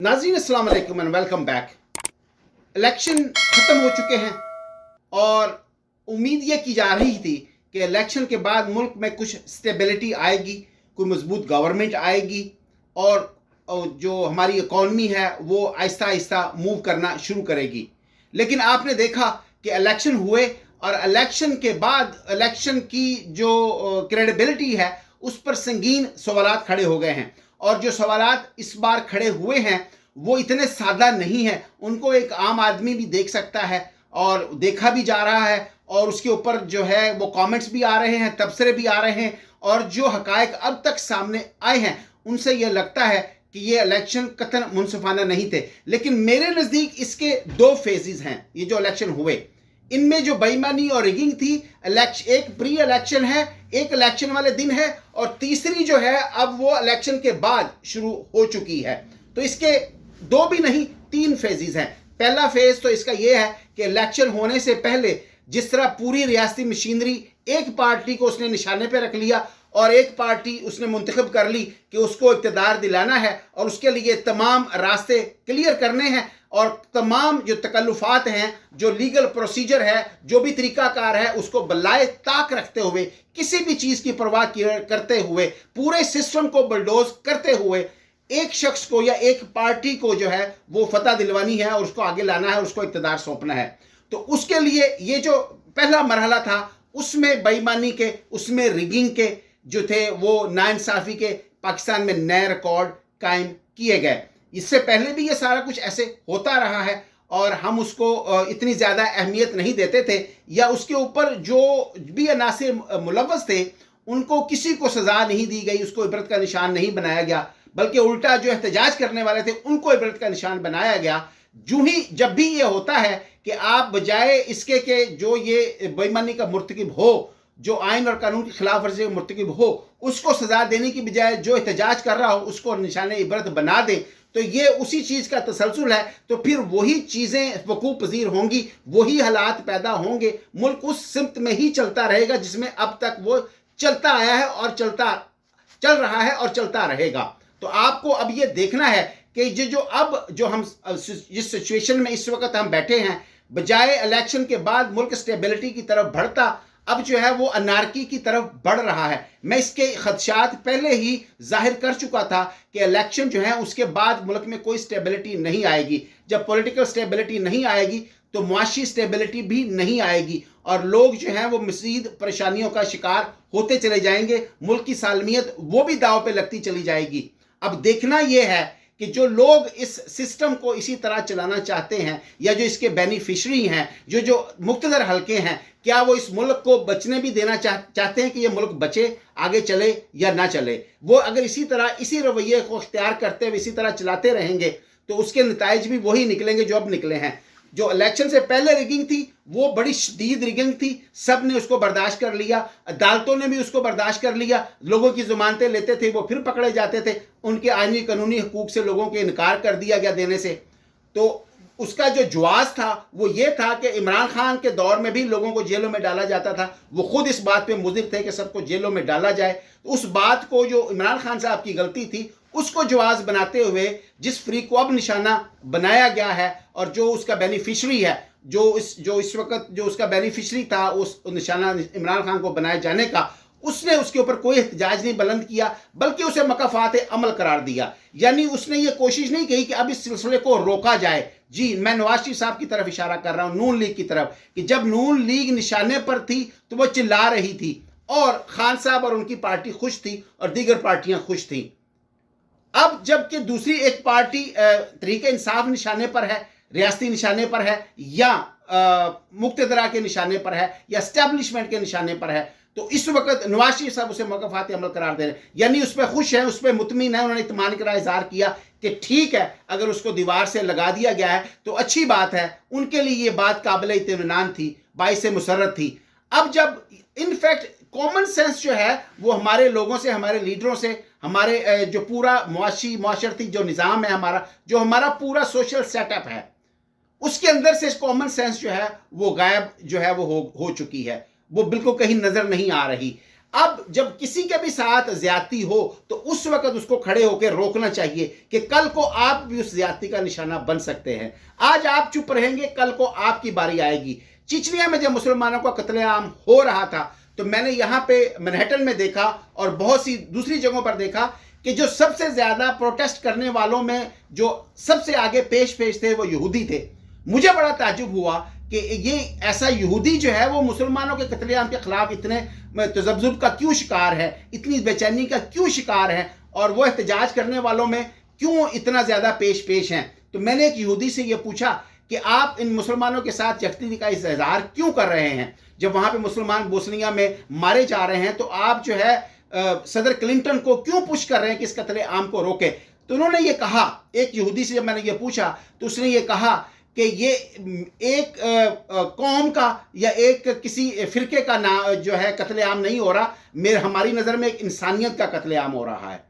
नाज़रीन अस्सलाम वालेकुम एंड वेलकम बैक। इलेक्शन ख़त्म हो चुके हैं और उम्मीद ये की जा रही थी कि इलेक्शन के बाद मुल्क में कुछ स्टेबिलिटी आएगी, कोई मजबूत गवर्नमेंट आएगी और जो हमारी इकॉनमी है वो आहिस्ता आहिस्ता मूव करना शुरू करेगी। लेकिन आपने देखा कि इलेक्शन हुए और इलेक्शन के बाद इलेक्शन की जो क्रेडिबिलिटी है उस पर संगीन सवालात खड़े हो गए हैं और जो सवालात इस बार खड़े हुए हैं वो इतने सादा नहीं है, उनको एक आम आदमी भी देख सकता है और देखा भी जा रहा है और उसके ऊपर जो है वो कमेंट्स भी आ रहे हैं, तबसरे भी आ रहे हैं और जो हकायक अब तक सामने आए हैं उनसे ये लगता है कि ये इलेक्शन कतन मुनसिफाना नहीं थे। लेकिन मेरे नज़दीक इसके दो फेजेस हैं। ये जो इलेक्शन हुए इनमें जो बेईमानी और रिगिंग थी, एक प्री इलेक्शन है, एक इलेक्शन वाले दिन है और तीसरी जो है अब वो इलेक्शन के बाद शुरू हो चुकी है। तो इसके दो भी नहीं तीन फेजेस हैं। पहला फेज तो इसका ये है कि इलेक्शन होने से पहले जिस तरह पूरी रियासती मशीनरी एक पार्टी को उसने निशाने पे रख लिया और एक पार्टी उसने मुंतखब कर ली कि उसको इक़्तिदार दिलाना है और उसके लिए तमाम रास्ते क्लियर करने हैं और तमाम जो तकल्लुफ़ात हैं, जो लीगल प्रोसीजर है, जो भी तरीक़ाकार है उसको बलाए ताक रखते हुए, किसी भी चीज़ की परवाह करते हुए, पूरे सिस्टम को बुलडोज करते हुए एक शख्स को या एक पार्टी को जो है वो फतह दिलवानी है और उसको आगे लाना है, उसको इक़्तिदार सौंपना है। तो उसके लिए ये जो पहला मरहला था उसमें बेईमानी के, उसमें रिगिंग के जो थे वो नाइंसाफ़ी के पाकिस्तान में नए रिकॉर्ड कायम किए गए। इससे पहले भी ये सारा कुछ ऐसे होता रहा है और हम उसको इतनी ज़्यादा अहमियत नहीं देते थे या उसके ऊपर जो भी अनासिर मुलव्वस थे उनको किसी को सज़ा नहीं दी गई, उसको इबरत का निशान नहीं बनाया गया, बल्कि उल्टा जो एहतजाज करने वाले थे उनको इबरत का निशान बनाया गया। जब भी ये होता है कि आप बजाय इसके कि जो ये बेईमानी का मुर्तकिब हो, जो आइन और कानून की खिलाफ वर्जी का मुर्तकिब हो, उसको सज़ा देने की बजाय जो एहतजाज कर रहा हो उसको निशान इबरत बना दें, तो ये उसी चीज़ का तसलसल है। तो फिर वही चीज़ें वकूफ़ पज़ीर होंगी, वही हालात पैदा होंगे, मुल्क उस सिमत में ही चलता रहेगा जिसमें अब तक वो चलता आया है और चल रहा है और चलता रहेगा। तो आपको अब ये देखना है कि जो हम जिस सिचुएशन में इस वक्त हम बैठे हैं, बजाय इलेक्शन के बाद मुल्क स्टेबिलिटी की तरफ बढ़ता, अब जो है वो अनार्की की तरफ बढ़ रहा है। मैं इसके खदशात पहले ही जाहिर कर चुका था कि इलेक्शन जो है उसके बाद मुल्क में कोई स्टेबिलिटी नहीं आएगी। जब पॉलिटिकल स्टेबिलिटी नहीं आएगी तो मुआशी स्टेबिलिटी भी नहीं आएगी और लोग जो हैं वो मज़ीद परेशानियों का शिकार होते चले जाएंगे, मुल्क की सालमियत वो भी दाव पे लगती चली जाएगी। अब देखना ये है कि जो लोग इस सिस्टम को इसी तरह चलाना चाहते हैं या जो इसके बेनिफिशरी हैं, जो मुक़्तदर हल्के हैं, क्या वो इस मुल्क को बचने भी देना चाहते हैं कि ये मुल्क बचे, आगे चले या ना चले? वो अगर इसी तरह इसी रवैये को इख्तियार करते हुए इसी तरह चलाते रहेंगे तो उसके नताइज भी वही निकलेंगे जो अब निकले हैं। जो इलेक्शन से पहले रिगिंग थी वो बड़ी शदीद रिगिंग थी, सब ने उसको बर्दाश्त कर लिया, अदालतों ने भी उसको बर्दाश्त कर लिया, लोगों की ज़मानतें लेते थे वो फिर पकड़े जाते थे, उनके आईनी कानूनी हकूक से लोगों के इनकार कर दिया गया देने से। तो उसका जो जवाब था वो ये था कि इमरान खान के दौर में भी लोगों को जेलों में डाला जाता था, वो खुद इस बात पे मुज़िर थे कि सबको जेलों में डाला जाए। तो उस बात को जो इमरान खान साहब की गलती थी उसको जवाब बनाते हुए जिस फ्री को अब निशाना बनाया गया है और जो उसका बेनिफिशरी है, जो इस वक्त जो उसका बेनिफिशरी था उस निशाना इमरान खान को बनाए जाने का, उसने उसके ऊपर कोई एहतजाज नहीं बुलंद किया बल्कि उसे मकाफात अमल करार दिया। यानी उसने ये कोशिश नहीं की कि अब इस सिलसिले को रोका जाए। जी, मैं नवाज शरीफ साहब की तरफ इशारा कर रहा हूँ, नून लीग की तरफ, कि जब नून लीग निशाने पर थी तो वो चिल्ला रही थी और खान साहब और उनकी पार्टी खुश थी और दीगर पार्टियां खुश थीं। अब जबकि दूसरी एक पार्टी तहरीक इंसाफ निशाने पर है, रियासती निशाने पर है या मुक्तदरा के निशाने पर है या एस्टैब्लिशमेंट के निशाने पर है, तो इस वक्त नवाज शरीफ साहब उसे मौक़िफ़ात अमल करार दे रहे हैं। यानी उस पर खुश हैं, उस पर मुतमिन है, उन्होंने इत्मीनान का इज़हार किया कि ठीक है अगर उसको दीवार से लगा दिया गया है तो अच्छी बात है, उनके लिए ये बात काबिल इत्मीनान थी, बाइस मुसर्रत थी। अब जब इनफैक्ट कॉमन सेंस जो है वो हमारे लोगों से, हमारे लीडरों से, हमारे जो पूरा मुआशरती जो निज़ाम है, हमारा पूरा सोशल सेटअप है, उसके अंदर से कॉमन सेंस जो है वो गायब जो है वो हो चुकी है, वो बिल्कुल कहीं नज़र नहीं आ रही। अब जब किसी के भी साथ ज्यादती हो तो उस वक्त उसको खड़े होकर रोकना चाहिए कि कल को आप भी उस ज्यादती का निशाना बन सकते हैं। आज आप चुप रहेंगे, कल को आपकी बारी आएगी। चिचनिया में जब मुसलमानों का कत्लेआम हो रहा था तो मैंने यहाँ पे मैनहट्टन में देखा और बहुत सी दूसरी जगहों पर देखा कि जो सबसे ज्यादा प्रोटेस्ट करने वालों में जो सबसे आगे पेश थे वो यहूदी थे। मुझे बड़ा ताज्जुब हुआ कि ये ऐसा यहूदी जो है वो मुसलमानों के कत्लेआम के खिलाफ इतने तजब्जुब का क्यों शिकार है, इतनी बेचैनी का क्यों शिकार है, और वो एहतजाज करने वालों में क्यों इतना ज्यादा पेश हैं। तो मैंने एक यहूदी से ये पूछा कि आप इन मुसलमानों के साथ यकजहती का इजहार क्यों कर रहे हैं, जब वहां पे मुसलमान बोस्निया में मारे जा रहे हैं तो आप जो है सदर क्लिंटन को क्यों पुश कर रहे हैं कि इस कत्लेआम को रोके। तो उन्होंने ये कहा, एक यहूदी से जब मैंने ये पूछा तो उसने ये कहा कि ये एक कौम का या एक किसी फिरके का ना जो है कत्लेआम नहीं हो रहा, हमारी नज़र में एक इंसानियत का कत्लेआम हो रहा है।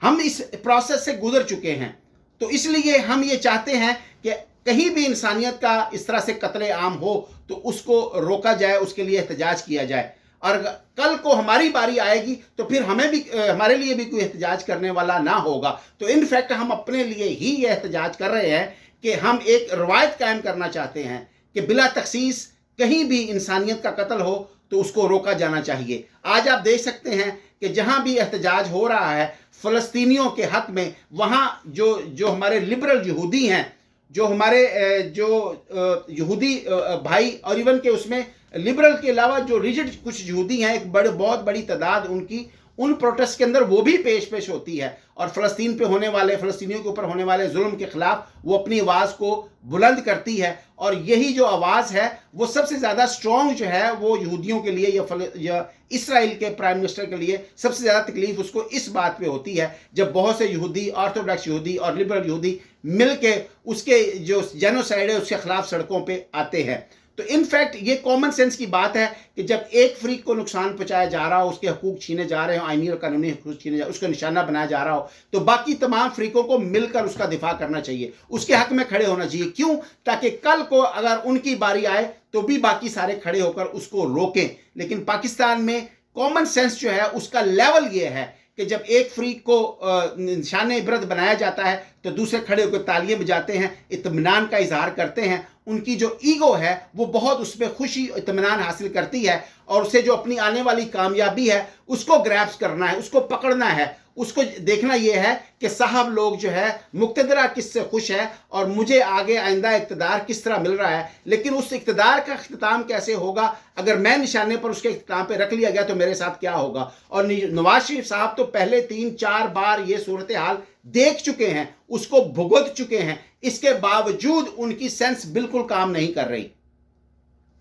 हम इस प्रोसेस से गुजर चुके हैं, तो इसलिए हम ये चाहते हैं कि कहीं भी इंसानियत का इस तरह से कत्लेआम हो तो उसको रोका जाए, उसके लिए एहतजाज किया जाए। और कल को हमारी बारी आएगी तो फिर हमारे लिए भी कोई एहतजाज करने वाला ना होगा। तो इनफैक्ट हम अपने लिए ही ये एहतजाज कर रहे हैं कि हम एक रवायत कायम करना चाहते हैं कि बिला तखसीस कहीं भी इंसानियत का कत्ल हो तो उसको रोका जाना चाहिए। आज आप देख सकते हैं कि जहां भी एहतजाज हो रहा है फ़लस्तीनियों के हक में, वहां जो हमारे लिबरल यहूदी हैं, जो हमारे जो यहूदी भाई, और इवन के उसमें लिबरल के अलावा जो रिजिड कुछ यहूदी हैं, एक बहुत बड़ी तादाद उनकी उन प्रोटेस्ट के अंदर वो भी पेश होती है और फ़लस्तीन पे होने वाले, फ़लस्तीनियों के ऊपर होने वाले जुल्म के खिलाफ वो अपनी आवाज़ को बुलंद करती है। और यही जो आवाज़ है वो सबसे ज़्यादा स्ट्रॉन्ग जो है वो यहूदियों के लिए या इसराइल के प्राइम मिनिस्टर के लिए सबसे ज़्यादा तकलीफ उसको इस बात पे होती है जब बहुत से यहूदी, ऑर्थोडॉक्स यहूदी और लिबरल यहूदी मिल के उसके जो जेनोसाइड है उसके खिलाफ सड़कों पर आते हैं। तो इनफैक्ट ये कॉमन सेंस की बात है कि जब एक फ्रीक को नुकसान पहुंचाया जा रहा हो, उसके हकूक छीने जा रहे हो, आईनी और कानूनी हकूक छीने जा, उसको निशाना बनाया जा रहा हो, तो बाकी तमाम फ्रीकों को मिलकर उसका दिफा करना चाहिए, उसके हक में खड़े होना चाहिए। क्यों? ताकि कल को अगर उनकी बारी आए तो भी बाकी सारे खड़े होकर उसको रोकें। लेकिन पाकिस्तान में कॉमन सेंस जो है उसका लेवल ये है कि जब एक फ्रीक को निशाने इबरत बनाया जाता है तो दूसरे खड़े होकर तालियां बजाते हैं, इत्मीनान का इजहार करते हैं। उनकी जो ईगो है वो बहुत उसमें खुशी, इत्मीनान हासिल करती है और उसे जो अपनी आने वाली कामयाबी है उसको ग्रैब्स करना है, उसको पकड़ना है, उसको देखना यह है कि साहब लोग जो है मुक्तदरा किससे खुश है और मुझे आगे आइंदा इक़्तिदार किस तरह मिल रहा है। लेकिन उस इक़्तिदार का इख्तिताम कैसे होगा? अगर मैं निशाने पर उसके इख्तिताम पे रख लिया गया तो मेरे साथ क्या होगा? और नवाज शरीफ साहब तो पहले 3-4 बार ये सूरत हाल देख चुके हैं, उसको भुगत चुके हैं, इसके बावजूद उनकी सेंस बिल्कुल काम नहीं कर रही।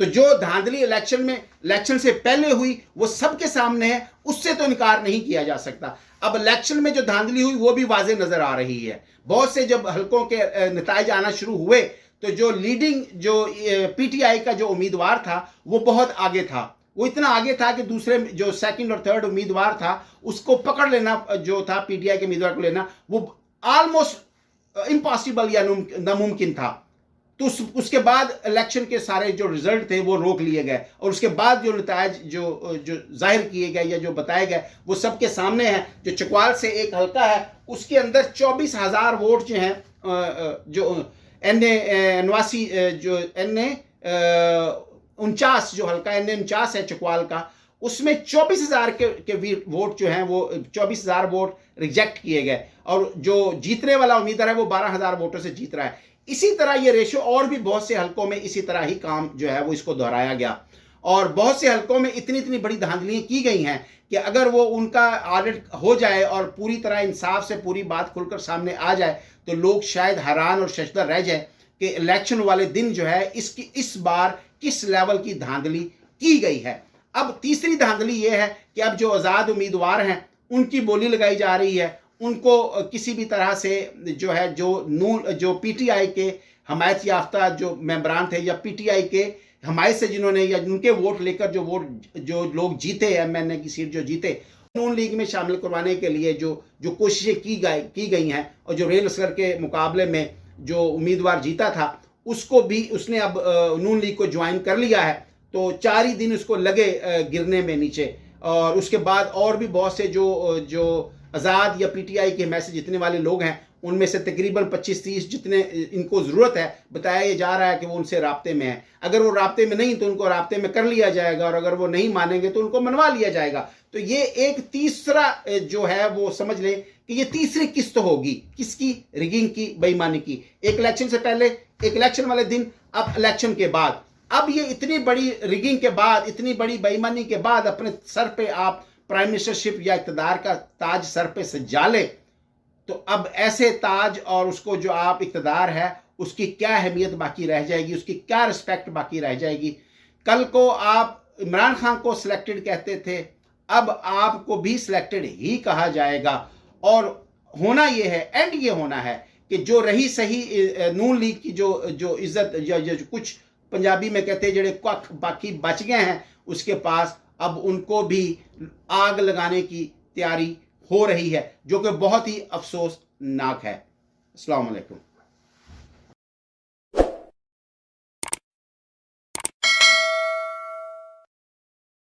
तो जो धांधली इलेक्शन से पहले हुई वो सबके सामने है, उससे तो इनकार नहीं किया जा सकता। अब इलेक्शन में जो धांधली हुई वो भी वाज़े नजर आ रही है। बहुत से जब हलकों के नताइज आना शुरू हुए तो जो लीडिंग जो पीटीआई का जो उम्मीदवार था वो बहुत आगे था, वो इतना आगे था कि दूसरे जो सेकंड और थर्ड उम्मीदवार था उसको पकड़ लेना जो था पीटीआई के उम्मीदवार को लेना वो ऑलमोस्ट इम्पॉसिबल या नामुमकिन था। तो उसके बाद इलेक्शन के सारे जो रिजल्ट थे वो रोक लिए गए और उसके बाद जो नताइज जो जाहिर किए गए या जो बताए गए वो सबके सामने हैं। जो चकवाल से एक हल्का है उसके अंदर 24,000 वोट जो हैं जो NA-89 जो NA-49 जो हल्का NA-49 है चकवाल का, उसमें 24,000 के वोट जो हैं वो 24,000 वोट रिजेक्ट किए गए और जो जीतने वाला उम्मीदवार है वो 12,000 वोटों से जीत रहा है। इसी तरह ये रेशो और भी बहुत से हलकों में इसी तरह ही काम जो है वो इसको दोहराया गया और बहुत से हलकों में इतनी बड़ी धांधलियां की गई हैं कि अगर वो उनका ऑडिट हो जाए और पूरी तरह इंसाफ से पूरी बात खुलकर सामने आ जाए तो लोग शायद हैरान और शशदर रह जाए कि इलेक्शन वाले दिन जो है इस बार किस लेवल की धांधली की गई है। अब तीसरी धांधली ये है कि अब जो आज़ाद उम्मीदवार हैं उनकी बोली लगाई जा रही है, उनको किसी भी तरह से जो है जो पीटीआई के हमायत याफ्ता जो मेंबरान थे या पीटीआई के हमायत से जिन्होंने या उनके वोट लेकर जो लोग जीते, एमएनए की सीट जो जीते, नून लीग में शामिल करवाने के लिए जो कोशिशें की गई हैं और जो रेल असगर के मुकाबले में जो उम्मीदवार जीता था उसको भी उसने अब नून लीग को ज्वाइन कर लिया है। तो 4 ही दिन उसको लगे गिरने में नीचे और उसके बाद और भी बहुत से जो आज़ाद या पीटीआई के मैसेज जितने वाले लोग हैं, उनमें से तकरीबन 25-30 जितने इनको ज़रूरत है, बताया जा रहा है कि वो उनसे राब्ते में है। अगर वो राब्ते में नहीं तो उनको राब्ते में कर लिया जाएगा, और अगर वो नहीं मानेंगे तो उनको मनवा लिया जाएगा। तो ये एक तीसरा जो है वो समझ लें कि ये तीसरी किस्त होगी। किसकी? रिगिंग की, बेईमानी की। एक इलेक्शन से पहले, एक इलेक्शन वाले दिन, अब इलेक्शन के बाद। अब ये इतनी बड़ी रिगिंग के बाद, इतनी बड़ी बेईमानी के बाद अपने सर पे आप प्राइम मिनिस्टरशिप या इक़्तिदार का ताज सर पे सजा ले, तो अब ऐसे ताज और उसको जो आप इक़्तिदार है उसकी क्या अहमियत बाकी रह जाएगी, उसकी क्या रिस्पेक्ट बाकी रह जाएगी। कल को आप इमरान खान को सिलेक्टेड कहते थे, अब आपको भी सिलेक्टेड ही कहा जाएगा। और होना यह है, एंड ये होना है कि जो रही सही नून लीग की जो इज्जत, जो कुछ पंजाबी में कहते हैं जेड़े कख बाकी बच गए हैं उसके पास, अब उनको भी आग लगाने की तैयारी हो रही है, जो कि बहुत ही अफसोसनाक है। अस्सलाम वालेकुम।